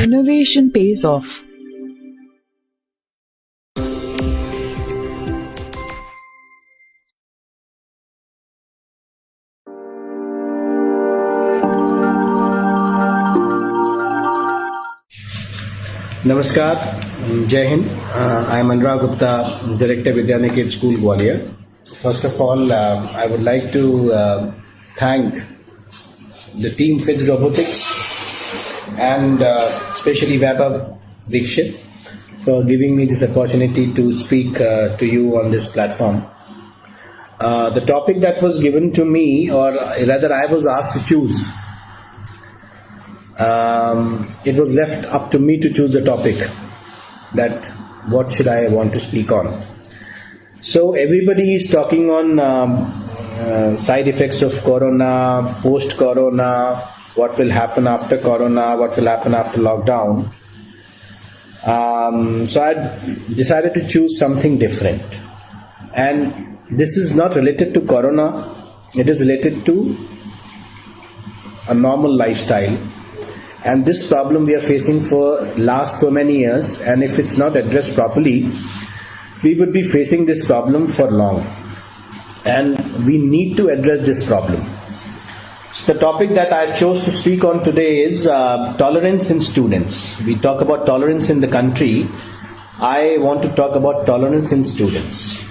Innovation pays off. नमस्कार, जय Hind. I am Anurag Gupta, Director Vidyaniket School, Gwalior. First of all, I would like to thank the team Fitz Robotics and especially Vaibhav Dikshit for giving me this opportunity to speak to you on this platform. The topic that was given to me, or rather I was asked to choose, it was left up to me to choose the topic that what should I want to speak on. So everybody is talking on side effects of corona, post-corona, what will happen after corona, what will happen after lockdown. So I decided to choose something different. And this is not related to corona, it is related to a normal lifestyle. And this problem we are facing for last so many years, and if it's not addressed properly, we would be facing this problem for long. And we need to address this problem. So the topic that I chose to speak on today is tolerance in students. We talk about tolerance in the country. I want to talk about tolerance in students.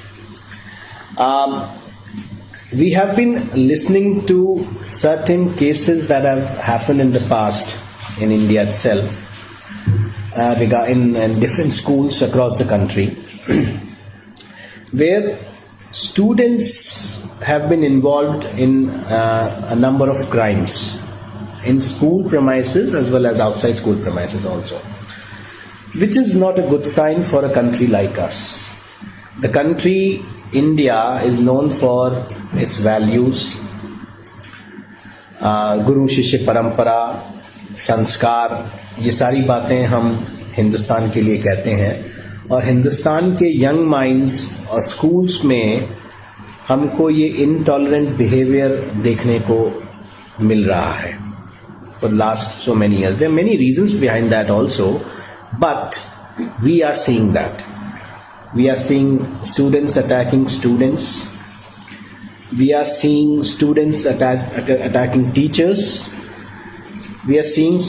We have been listening to certain cases that have happened in the past in India itself, in different schools across the country, where students have been involved in a number of crimes in school premises as well as outside school premises also, which is not a good sign for a country like us. The country India is known for its values, Guru Shishya Parampara, संस्कार, ये सारी बातें हम हिंदुस्तान के लिए कहते हैं. और हिंदुस्तान के यंग माइंड्स और स्कूल्स में हमको ये इनटॉलरेंट बिहेवियर देखने को मिल रहा है for last so many years. There are many reasons behind that also, but we are seeing that. We are seeing students attacking students. We are seeing students attacking teachers. We are seeing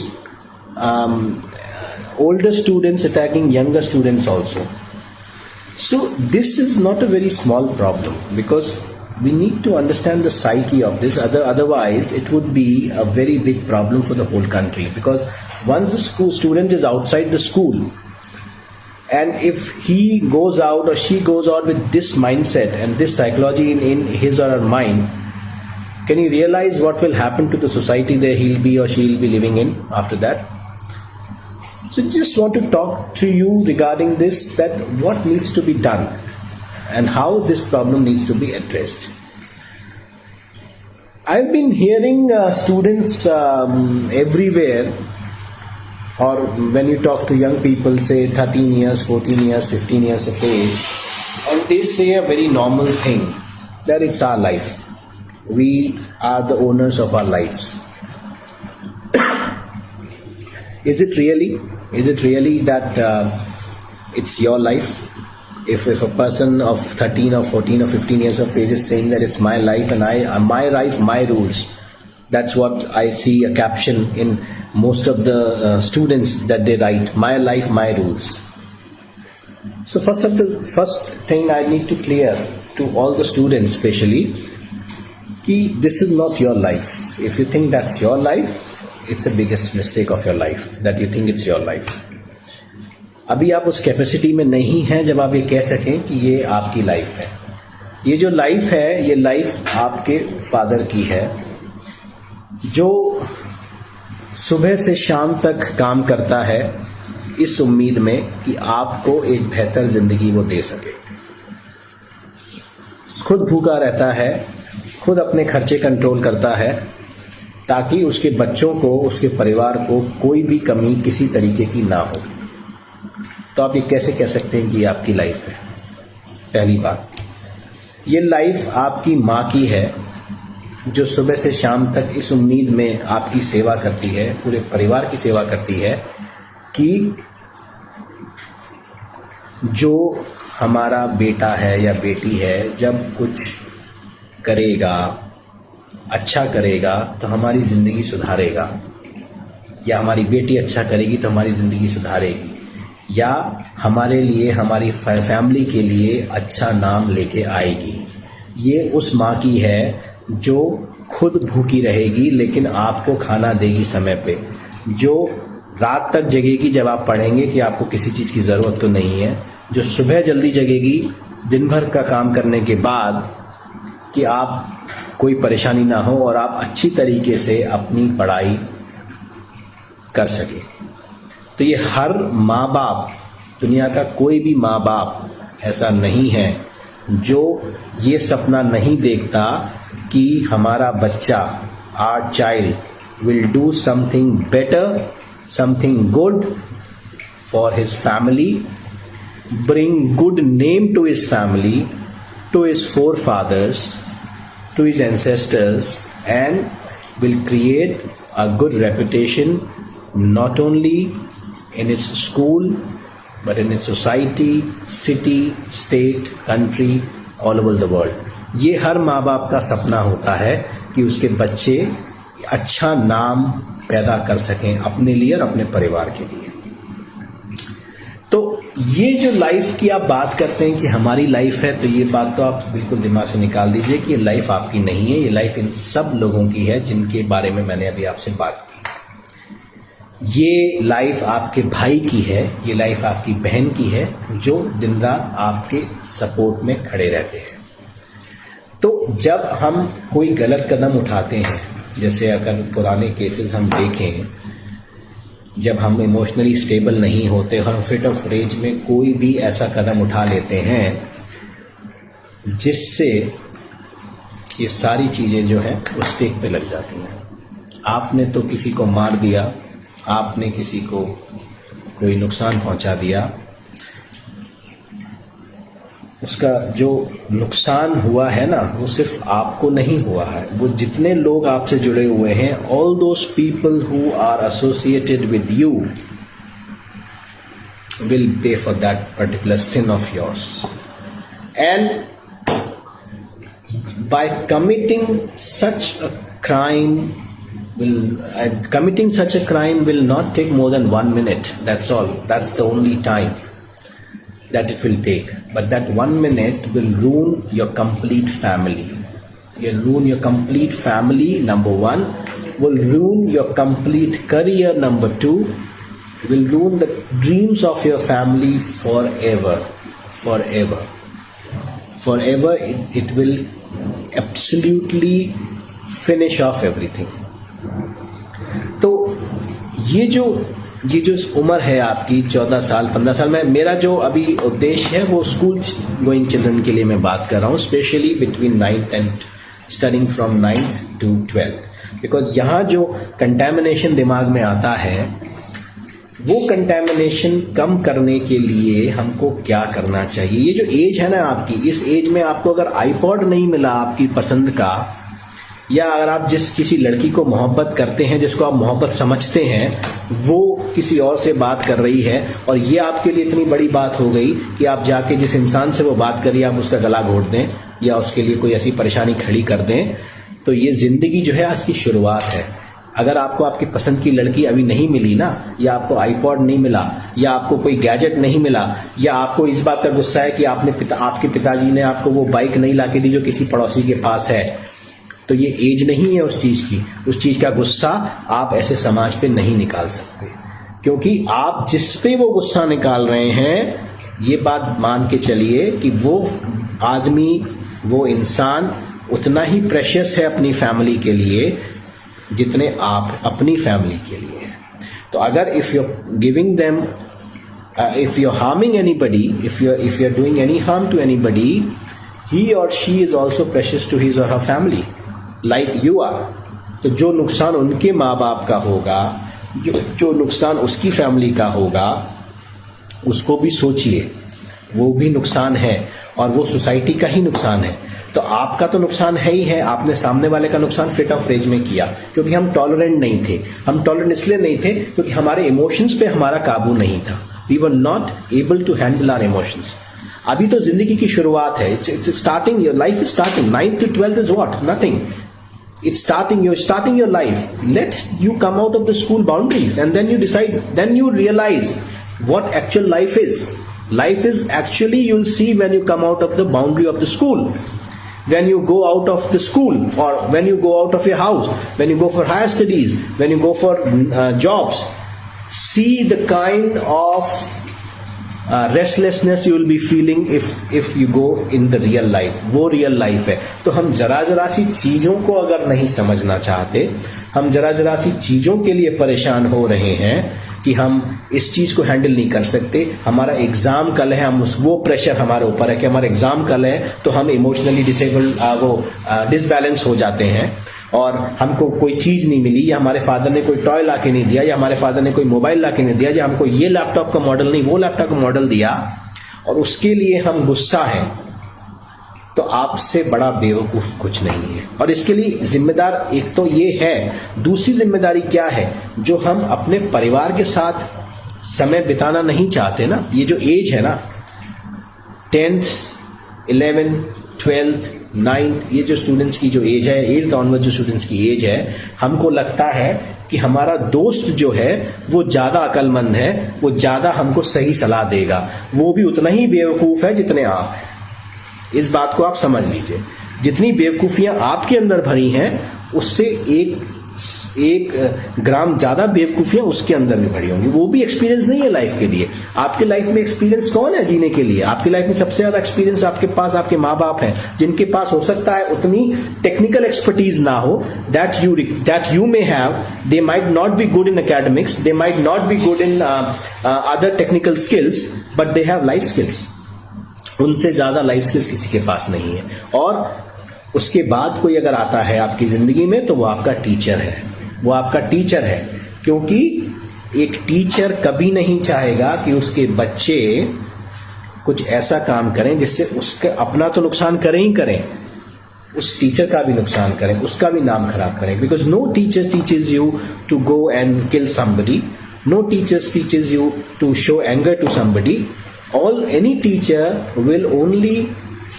older students attacking younger students also. So this is not a very small problem, because we need to understand the psyche of this. Otherwise, it would be a very big problem for the whole country. Because once the student is outside the school, and if he goes out or she goes out with this mindset and this psychology in his or her mind, can you realize what will happen to the society that he'll be or she'll be living in after that? So just want to talk to you regarding this, that what needs to be done and how this problem needs to be addressed. I've been hearing students everywhere, or when you talk to young people, say 13 years, 14 years, 15 years of age, and they say a very normal thing, that it's our life. We are the owners of our lives. Is it really? Is it really that it's your life? If a person of 13 or 14 or 15 years of age is saying that it's my life and my life, my rules, that's what I see a caption in most of the students that they write, my life, my rules. So first thing I need to clear to all the students especially, this is not your life. If you think that's your life, it's the biggest mistake of your life, that you think it's your life. अभी आप उस capacity में नहीं हैं जब आप ये कह सकें कि ये आपकी लाइफ है. ये जो लाइफ है, ये लाइफ आपके फादर की है, जो सुबह से शाम तक काम करता है इस उम्मीद में कि आपको एक बेहतर जिंदगी वो दे सके. खुद भूखा रहता है, खुद अपने खर्चे कंट्रोल करता है, ताकि उसके बच्चों को, उसके परिवार को कोई भी कमी किसी तरीके की ना हो. तो आप ये कैसे कह सकते हैं कि ये आपकी लाइफ है? पहली बात, ये लाइफ आपकी माँ की है, जो सुबह से शाम तक इस उम्मीद में आपकी सेवा करती है, पूरे परिवार की सेवा करती है कि जो हमारा बेटा है या बेटी है जब कुछ करेगा, अच्छा करेगा तो हमारी ज़िंदगी सुधारेगा, या हमारी बेटी अच्छा करेगी तो हमारी ज़िंदगी सुधारेगी, या हमारे लिए, हमारी फैमिली के लिए अच्छा नाम लेके आएगी। ये उस माँ की है जो खुद भूखी रहेगी लेकिन आपको खाना देगी समय पे, जो रात तक जगेगी जब आप पढ़ेंगे कि आपको किसी चीज़ की ज़रूरत तो नहीं है, जो सुबह जल्दी जगेगी दिन भर का काम करने के बाद कि आप कोई परेशानी ना हो और आप अच्छी तरीके से अपनी पढ़ाई कर सके। तो ये हर माँ बाप, दुनिया का कोई भी माँ बाप ऐसा नहीं है जो ये सपना नहीं देखता कि हमारा बच्चा, our child will do something better, something good for his family, bring good name to his family, to his forefathers, to his ancestors, and will create a good reputation not only in his school but in his society, city, state, country, all over the world. ये हर माँ बाप का सपना होता है कि उसके बच्चे अच्छा नाम पैदा कर सकें अपने लिए और अपने परिवार के लिए। तो ये जो लाइफ की आप बात करते हैं कि हमारी लाइफ है, तो ये बात तो आप बिल्कुल दिमाग से निकाल दीजिए कि ये लाइफ आपकी नहीं है, ये लाइफ इन सब लोगों की है जिनके बारे में मैंने अभी आपसे बात की। ये लाइफ आपके भाई की है, ये लाइफ आपकी बहन की है जो दिन रात आपके सपोर्ट में खड़े रहते हैं। तो जब हम कोई गलत कदम उठाते हैं, जैसे अगर पुराने केसेस हम देखें, जब हम इमोशनली स्टेबल नहीं होते और हम फिट ऑफ रेज में कोई भी ऐसा कदम उठा लेते हैं जिससे ये सारी चीज़ें जो हैं वो स्टेक पे लग जाती हैं। आपने तो किसी को मार दिया, आपने किसी को कोई नुकसान पहुंचा दिया, उसका जो नुकसान हुआ है ना वो सिर्फ आपको नहीं हुआ है, वो जितने लोग आपसे जुड़े हुए हैं, all those people who are associated with you will pay for that particular sin of yours. And by committing such a crime committing such a crime will not take more than 1 minute. That's all. That's the only time that it will take. But that 1 minute will ruin your complete family. Will ruin your complete family, number one. Will ruin your complete career, number two. Will ruin the dreams of your family forever. Forever. Forever it will absolutely finish off everything. तो ये जो उम्र है आपकी 14 साल 15 साल में, मेरा जो अभी उद्देश्य है वो स्कूल गोइंग चिल्ड्रन के लिए मैं बात कर रहा हूँ, specially between 9th and studying from 9th to 12th, because यहाँ जो कंटेमिनेशन दिमाग में आता है वो कंटेमिनेशन कम करने के लिए हमको क्या करना चाहिए। ये जो एज है ना आपकी, इस एज में आपको अगर आईपॉड नहीं मिला आपकी पसंद का, या अगर आप जिस किसी लड़की को मोहब्बत करते हैं, जिसको आप मोहब्बत समझते हैं, वो किसी और से बात कर रही है और ये आपके लिए इतनी बड़ी बात हो गई कि आप जाके जिस इंसान से वो बात करिए आप उसका गला घोट दें या उसके लिए कोई ऐसी परेशानी खड़ी कर दें, तो ये जिंदगी जो है आज की शुरुआत है। अगर आपको आपकी पसंद की लड़की अभी नहीं मिली ना, या आपको आईपॉड नहीं मिला, या आपको कोई गैजेट नहीं मिला, या आपको इस बात का गुस्सा है कि आपके पिताजी ने आपको वो बाइक नहीं ला के दी जो किसी पड़ोसी के पास है, तो ये एज नहीं है उस चीज की। उस चीज का गुस्सा आप ऐसे समाज पे नहीं निकाल सकते, क्योंकि आप जिस पे वो गुस्सा निकाल रहे हैं, ये बात मान के चलिए कि वो आदमी, वो इंसान उतना ही प्रेशियस है अपनी फैमिली के लिए जितने आप अपनी फैमिली के लिए हैं। तो अगर if you giving them, if you harming anybody, if you are doing any harm to anybody, he or she is also precious to his or her family like you are. तो जो नुकसान उनके माँ बाप का होगा, जो नुकसान उसकी फैमिली का होगा, उसको भी सोचिए, वो भी नुकसान है और वो सोसाइटी का ही नुकसान है। तो आपका तो नुकसान है ही है, आपने सामने वाले का नुकसान फिट ऑफ रेंज में किया, क्योंकि हम टॉलरेंट नहीं थे। हम टॉलरेंट इसलिए नहीं थे क्योंकि हमारे इमोशंस पे हमारा काबू नहीं था। We were not able to handle our emotions. अभी तो जिंदगी की शुरुआत है, it's starting, your life is starting. 9th to 12th is what? Nothing. It's starting, you're starting your life. Let you come out of the school boundaries and then you decide, then you realize what actual life is. Life is actually, you'll see when you come out of the boundary of the school. When you go out of the school, or when you go out of your house, when you go for higher studies, when you go for jobs, see the kind of restlessness you will be feeling if you go in the real life. वो real life है। तो हम जरा सी चीजों को अगर नहीं समझना चाहते, हम जरा सी चीजों के लिए परेशान हो रहे हैं कि हम इस चीज को हैंडल नहीं कर सकते, हमारा एग्जाम कल है, हम वो प्रेशर हमारे ऊपर है कि हमारा एग्जाम कल है, तो हम इमोशनली डिसेबल्ड, वो डिसबैलेंस हो जाते हैं और हमको कोई चीज नहीं मिली, या हमारे फादर ने कोई टॉय लाके नहीं दिया, या हमारे फादर ने कोई मोबाइल लाके नहीं दिया, या हमको ये लैपटॉप का मॉडल नहीं वो लैपटॉप का मॉडल दिया, और उसके लिए हम गुस्सा है। तो आपसे बड़ा बेवकूफ कुछ नहीं है। और इसके लिए जिम्मेदार एक तो ये है, दूसरी जिम्मेदारी क्या है, जो हम अपने परिवार के साथ समय बिताना नहीं चाहते ना, ये जो एज है ना, 10th 11th 12th 9th, ये जो स्टूडेंट्स की जो एज है, 8th ऑनवर्ड जो स्टूडेंट्स की एज है, हमको लगता है कि हमारा दोस्त जो है वो ज्यादा अक्लमंद है, वो ज्यादा हमको सही सलाह देगा। वो भी उतना ही बेवकूफ है जितने आप हैं। इस बात को आप समझ लीजिए। जितनी बेवकूफियां आपके अंदर भरी हैं, उससे एक ग्राम ज्यादा बेवकूफियां उसके अंदर भी भरी होंगी। वो भी एक्सपीरियंस नहीं है लाइफ के लिए। आपके लाइफ में एक्सपीरियंस कौन है जीने के लिए? आपकी लाइफ में सबसे ज्यादा एक्सपीरियंस आपके पास आपके माँ बाप हैं, जिनके पास हो सकता है उतनी टेक्निकल एक्सपर्टीज ना हो that you may have. They might not be good in academics, they might not be good in other technical skills, but they have life skills. उनसे ज्यादा लाइफ स्किल्स किसी के पास नहीं है। और उसके बाद कोई अगर आता है आपकी जिंदगी में, तो वो आपका टीचर है। वो आपका टीचर है, क्योंकि एक टीचर कभी नहीं चाहेगा कि उसके बच्चे कुछ ऐसा काम करें जिससे उसका अपना तो नुकसान करें ही करें, उस टीचर का भी नुकसान करें, उसका भी नाम खराब करें। Because no teacher teaches you to go and kill somebody, no teacher teaches you to show anger to somebody. Any teacher will only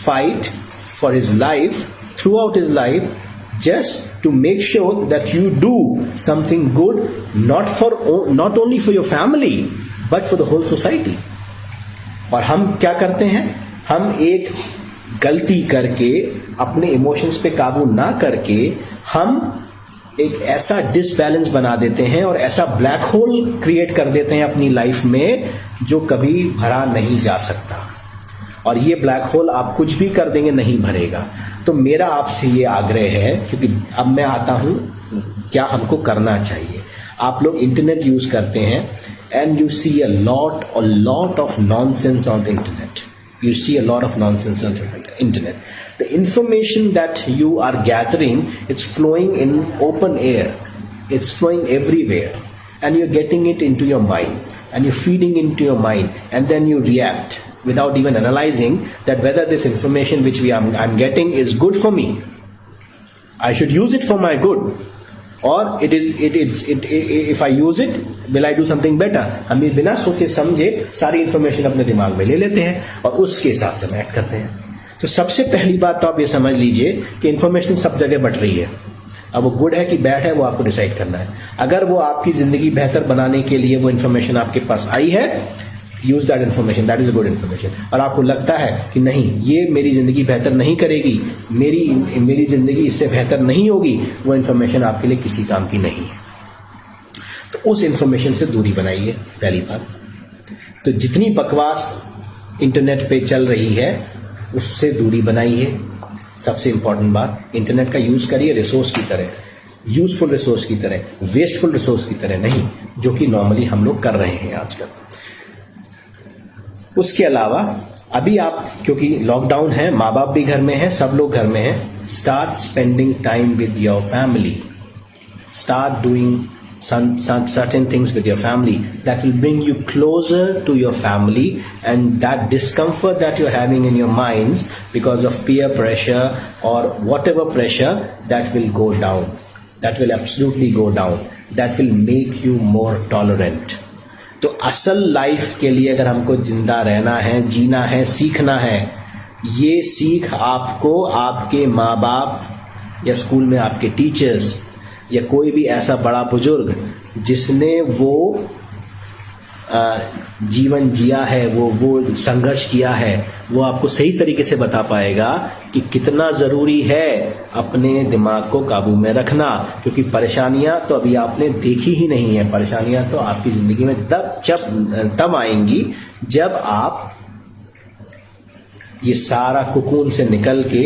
fight for his life, throughout his life, just to make sure that you do something good, not only for your family, but for the whole society. और हम क्या करते हैं? हम एक गलती करके, अपने इमोशंस पे काबू ना करके, हम एक ऐसा डिसबैलेंस बना देते हैं और ऐसा ब्लैक होल क्रिएट कर देते हैं अपनी लाइफ में, जो कभी भरा नहीं जा सकता। और ये ब्लैक होल आप कुछ भी कर देंगे, नहीं भरेगा। तो मेरा आपसे ये आग्रह है, क्योंकि अब मैं आता हूं क्या हमको करना चाहिए। आप लोग इंटरनेट यूज करते हैं and you see a lot of nonsense on internet. You see a lot of nonsense on the internet. The information that you are gathering, it's flowing in open air. It's flowing everywhere. And you're getting it into your mind. And you're feeding into your mind. And then you react without even analyzing that whether this information which I'm getting is good for me. I should use it for my good. Or if I use it, will I do something better? हम ये बिना सोचे समझे सारी information अपने दिमाग में ले लेते हैं और उसके हिसाब से एक्ट करते हैं। तो सबसे पहली बात तो आप ये समझ लीजिए कि इंफॉर्मेशन सब जगह बट रही है। अब वो गुड है कि बैड है, वो आपको डिसाइड करना है। अगर वो आपकी जिंदगी बेहतर बनाने के लिए वो इंफॉर्मेशन आपके पास आई है, use that information, that is a good information. और आपको लगता है कि नहीं, ये मेरी जिंदगी बेहतर नहीं करेगी, मेरी जिंदगी इससे बेहतर नहीं होगी, वो इन्फॉर्मेशन आपके लिए किसी काम की नहीं है। तो उस इन्फॉर्मेशन से दूरी बनाइए, पहली बात। तो जितनी बकवास इंटरनेट पे चल रही है उससे दूरी बनाइए। सबसे इंपॉर्टेंट बात, इंटरनेट का यूज करिए रिसोर्स की तरह, यूजफुल रिसोर्स की तरह, वेस्टफुल रिसोर्स की तरह नहीं, जो कि नॉर्मली हम लोग कर रहे हैं आजकल। उसके अलावा अभी आप, क्योंकि लॉकडाउन है, माँ बाप भी घर में हैं, सब लोग घर में हैं, start spending time with your family, start doing certain things with your family that will bring you closer to your family, and that discomfort that you're having in your minds because of peer pressure or whatever pressure, that will go down. That will absolutely go down. That will make you more tolerant. तो असल life के लिए अगर हमको जिंदा रहना है, जीना है, सीखना है, ये सीख आपको आपके माँ बाप या स्कूल में आपके टीचर्स या कोई भी ऐसा बड़ा बुजुर्ग जिसने वो जीवन जिया है, वो संघर्ष किया है, वो आपको सही तरीके से बता पाएगा कि कितना जरूरी है अपने दिमाग को काबू में रखना, क्योंकि परेशानियां तो अभी आपने देखी ही नहीं है। परेशानियां तो आपकी जिंदगी में तब आएंगी जब आप ये सारा कुकून से निकल के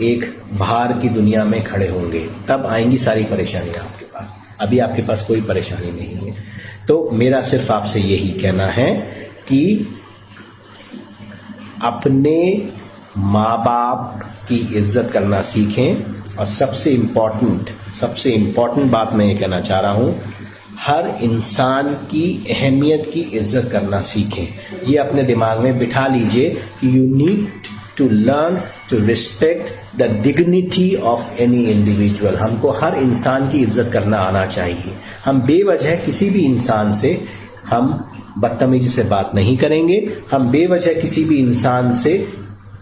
एक बाहर की दुनिया में खड़े होंगे, तब आएंगी सारी परेशानियां आपके पास। अभी आपके पास कोई परेशानी नहीं है। तो मेरा सिर्फ आपसे यही कहना है कि अपने माँ बाप की इज्जत करना सीखें, और सबसे इम्पोर्टेंट बात मैं ये कहना चाह रहा हूं, हर इंसान की अहमियत की इज्जत करना सीखें। ये अपने दिमाग में बिठा लीजिए कि you need to learn to respect the dignity of any individual. हमको हर इंसान की इज्जत करना आना चाहिए। हम बेवजह किसी भी इंसान से हम बदतमीजी से बात नहीं करेंगे, हम बेवजह किसी भी इंसान से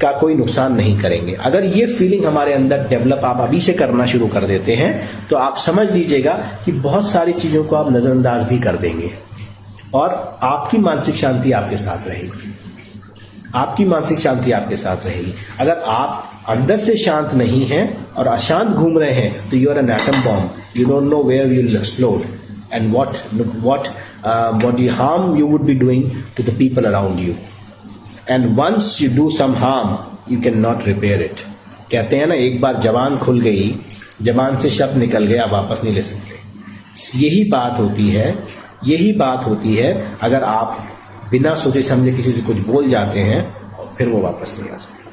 का कोई नुकसान नहीं करेंगे। अगर ये फीलिंग हमारे अंदर डेवलप आप अभी से करना शुरू कर देते हैं तो आप समझ लीजिएगा कि बहुत सारी चीजों को आप नजरअंदाज भी कर देंगे और आपकी मानसिक शांति आपके साथ रहेगी। आपकी मानसिक शांति आपके साथ रहेगी। अगर आप अंदर से शांत नहीं हैं और अशांत घूम रहे हैं तो you are an atom bomb. You don't know where you will explode and what harm you would be doing to the people around you. And once you do some harm, you cannot repair it. कहते हैं ना, एक बार जबान खुल गई, जबान से शब्द निकल गया, वापस नहीं ले सकते। यही बात होती है अगर आप बिना सोचे समझे किसी से कुछ बोल जाते हैं फिर वो वापस नहीं आ सकता।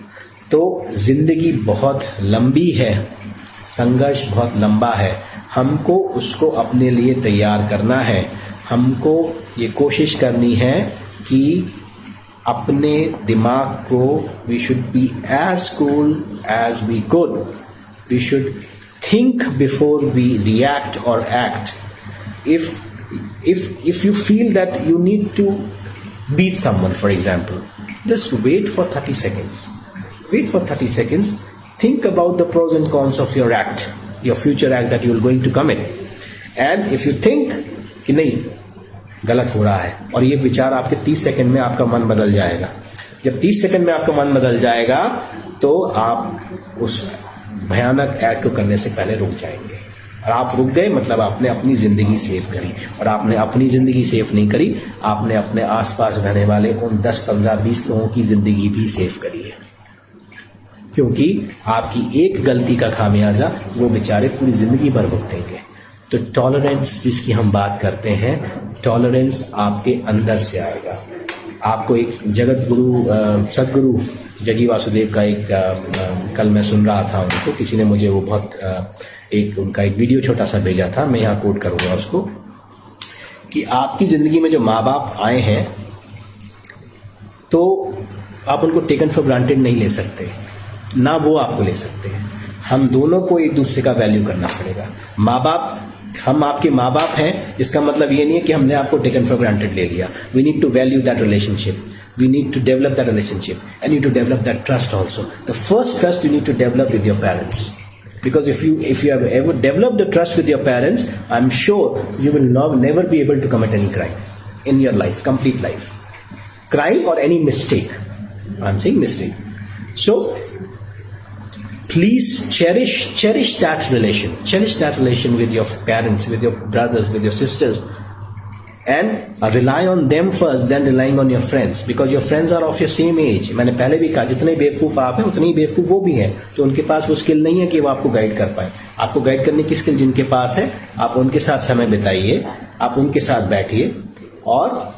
तो जिंदगी बहुत लंबी है, संघर्ष बहुत लंबा है, हमको उसको अपने लिए तैयार करना है। हमको ये कोशिश करनी है कि अपने दिमाग को we should be as cool as we could. We should think before we react और act. if you feel that you need to beat someone, for example, just wait for 30 seconds. Wait for 30 seconds. Think about the pros and cons of your act, your future act that you are going to commit. And if you think कि नहीं गलत हो रहा है, और ये विचार आपके 30 सेकंड में आपका मन बदल जाएगा। जब 30 सेकंड में आपका मन बदल जाएगा तो आप उस भयानक एक्ट को करने से पहले रुक जाएंगे। और आप रुक गए मतलब आपने अपनी जिंदगी सेव करी, और आपने अपनी जिंदगी सेव नहीं करी, आपने अपने आसपास रहने वाले उन 10, 15, 20 लोगों की जिंदगी भी सेव करी है। क्योंकि आपकी एक गलती का खामियाजा वो बेचारे पूरी जिंदगी भर भुगतेंगे। तो टॉलरेंस जिसकी हम बात करते हैं, टॉलरेंस आपके अंदर से आएगा। आपको एक जगत गुरु सदगुरु जगी वासुदेव का एक कल मैं सुन रहा था उनको, किसी ने मुझे वो बहुत उनका एक वीडियो छोटा सा भेजा था, मैं यहाँ कोट करूंगा उसको, कि आपकी जिंदगी में जो माँ बाप आए हैं तो आप उनको टेकन फॉर ग्रांटेड नहीं ले सकते, ना वो आपको ले सकते हैं। हम दोनों को एक दूसरे का वैल्यू करना पड़ेगा। माँ बाप, हम आपके माँ बाप हैं, इसका मतलब ये नहीं है कि हमने आपको टेकन फॉर ग्रांटेड ले लिया। We need to value that relationship, we need to develop that relationship, and need to develop that trust also. The first trust you need to develop with your parents, because if you have ever developed the trust with your parents, I'm sure you will never be able to commit any crime in your life, complete life, crime or any mistake. I'm saying mistake. So please cherish that relation with your parents, with your brothers, with your sisters, and rely on them first, then relying on your friends, because your friends are of your same age. मैंने पहले भी कहा, जितने बेवकूफ आप हैं उतने ही बेवकूफ वो भी हैं। तो उनके पास वो स्किल नहीं है कि वो आपको गाइड कर पाए। आपको गाइड करने की स्किल जिनके पास है, आप उनके साथ समय बिताइए, आप उनके साथ बैठिए, और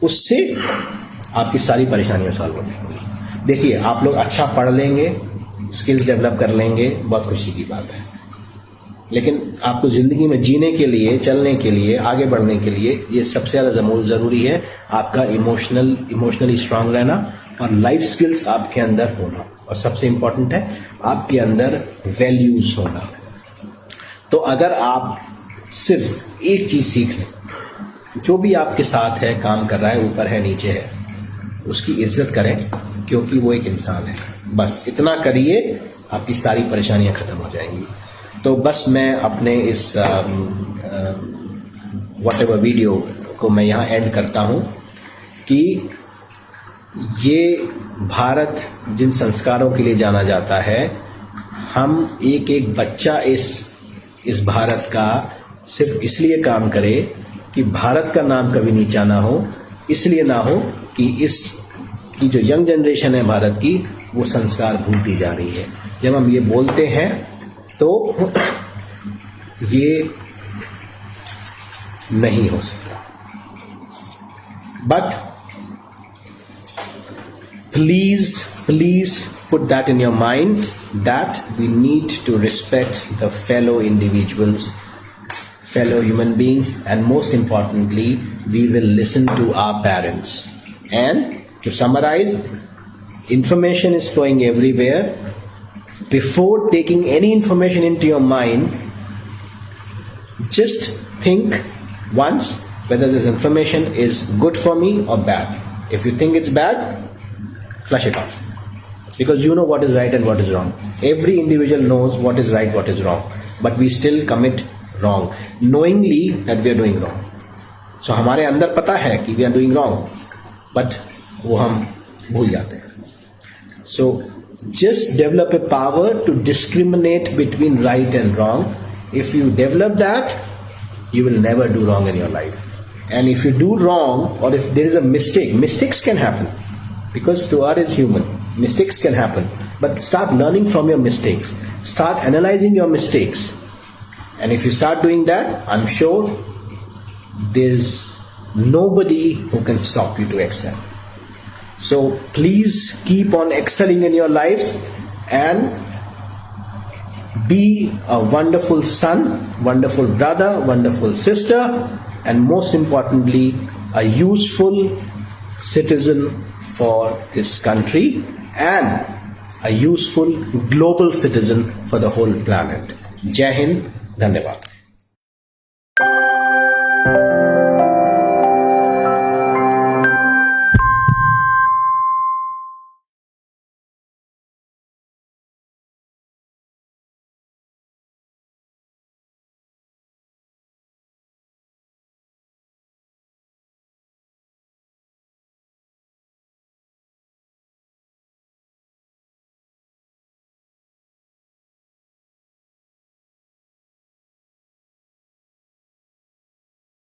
उससे आपकी सारी परेशानियां सॉल्व हो जाएंगी। देखिए, आप लोग अच्छा पढ़ लेंगे, स्किल्स डेवलप कर लेंगे, बहुत खुशी की बात है। लेकिन आपको जिंदगी में जीने के लिए, चलने के लिए, आगे बढ़ने के लिए ये सबसे ज्यादा जरूरी है आपका इमोशनली स्ट्रांग रहना और लाइफ स्किल्स आपके अंदर होना, और सबसे इंपॉर्टेंट है आपके अंदर वैल्यूज होना। तो अगर आप सिर्फ एक चीज सीख लें, जो भी आपके साथ है, काम कर रहा है, ऊपर है, नीचे है, उसकी इज्जत करें क्योंकि वो एक इंसान है। बस इतना करिए, आपकी सारी परेशानियां खत्म हो जाएंगी। तो बस मैं अपने इस व्हाटएवर वीडियो को मैं यहाँ एंड करता हूँ कि ये भारत जिन संस्कारों के लिए जाना जाता है, हम एक एक बच्चा इस भारत का सिर्फ इसलिए काम करे कि भारत का नाम कभी नीचा ना हो, इसलिए ना हो कि की जो यंग जनरेशन है भारत की, वो संस्कार भूलती जा रही है। जब हम ये बोलते हैं तो ये नहीं हो सकता। But please put that in your mind that we need to respect the fellow individuals, fellow human beings, and most importantly, we will listen to our parents. And to summarize, information is flowing everywhere. Before taking any information into your mind, just think once whether this information is good for me or bad. If you think it's bad, flush it off. Because you know what is right and what is wrong. Every individual knows what is right, what is wrong. But we still commit wrong, knowingly that we are doing wrong. So हमारे अंदर पता है कि we are doing wrong, but वो हम भूल जाते हैं. So just develop a power to discriminate between right and wrong. If you develop that, you will never do wrong in your life. And if you do wrong, or if there is a mistake, mistakes can happen. Because to us is human. Mistakes can happen. But start learning from your mistakes. Start analyzing your mistakes. And if you start doing that, I'm sure there's nobody who can stop you to excel. So please keep on excelling in your lives and be a wonderful son, wonderful brother, wonderful sister, and most importantly, a useful citizen for this country and a useful global citizen for the whole planet. Jai Hind, Dhanyavad.